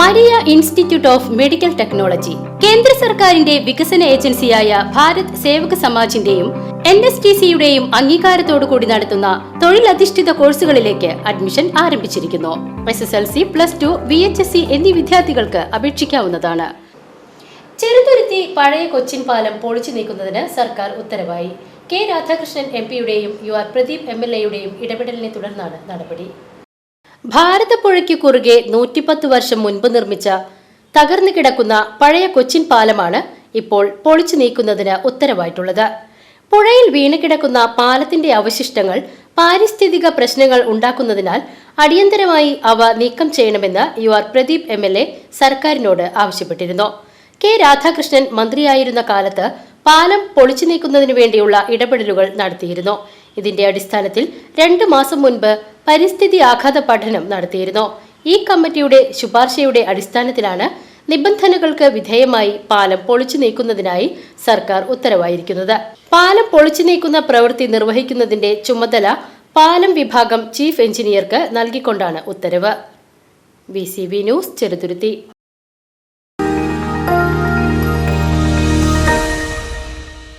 Maria institute of medical technology കേന്ദ്ര സർക്കാരിന്റെ വികസന ഏജൻസിയായ ഭാരത് സേവക സമാജിന്റെയും NSTCയുടെയും അംഗീകാരത്തോടുകൂടി നടത്തുന്ന തൊഴിലധിഷ്ഠിത കോഴ്സുകളിലേക്ക് അഡ്മിഷൻ ആരംഭിച്ചിരിക്കുന്നു. SSLC, +2, VHSC എന്നീ വിദ്യാർത്ഥികൾക്ക് അപേക്ഷിക്കാവുന്നതാണ്. ചെറുതുരുത്തി പഴയ കൊച്ചിൻ പാലം പൊളിച്ചു നീക്കുന്നതിന് സർക്കാർ ഉത്തരവായി. കെ രാധാകൃഷ്ണൻ MP-യുടെയും UR പ്രദീപ് MLA-യുടെയും ഇടപെടലിനെ തുടർന്നാണ് നടപടി. ഭാരതപ്പുഴയ്ക്ക് കുറുകെ 110 വർഷം മുൻപ് നിർമ്മിച്ച തകർന്നു കിടക്കുന്ന പഴയ കൊച്ചിൻ പാലമാണ് ഇപ്പോൾ പൊളിച്ചു നീക്കുന്നതിന് ഉത്തരവായിട്ടുള്ളത്. പുഴയിൽ വീണ് കിടക്കുന്ന പാലത്തിന്റെ അവശിഷ്ടങ്ങൾ പാരിസ്ഥിതിക പ്രശ്നങ്ങൾ ഉണ്ടാക്കുന്നതിനാൽ അടിയന്തരമായി അവ നീക്കം ചെയ്യണമെന്ന് UR പ്രദീപ് MLA സർക്കാരിനോട് ആവശ്യപ്പെട്ടിരുന്നു. കെ രാധാകൃഷ്ണൻ മന്ത്രിയായിരുന്ന കാലത്ത് പാലം പൊളിച്ചു നീക്കുന്നതിനു വേണ്ടിയുള്ള ഇടപെടലുകൾ നടത്തിയിരുന്നു. ഇതിന്റെ അടിസ്ഥാനത്തിൽ 2 മാസം മുൻപ് പരിസ്ഥിതി ആഘാത പഠനം നടത്തിയിരുന്നു. ഈ കമ്മിറ്റിയുടെ ശുപാർശയുടെ അടിസ്ഥാനത്തിലാണ് നിബന്ധനകൾക്ക് വിധേയമായി പാലം പൊളിച്ചു നീക്കുന്നതിനായി സർക്കാർ ഉത്തരവായിരിക്കുന്നത്. പാലം പൊളിച്ചു നീക്കുന്ന പ്രവൃത്തി നിർവഹിക്കുന്നതിന്റെ ചുമതല പാലം വിഭാഗം ചീഫ് എഞ്ചിനീയർക്ക് നൽകിക്കൊണ്ടാണ് ഉത്തരവ്. VCV news, Cheruthuruthy.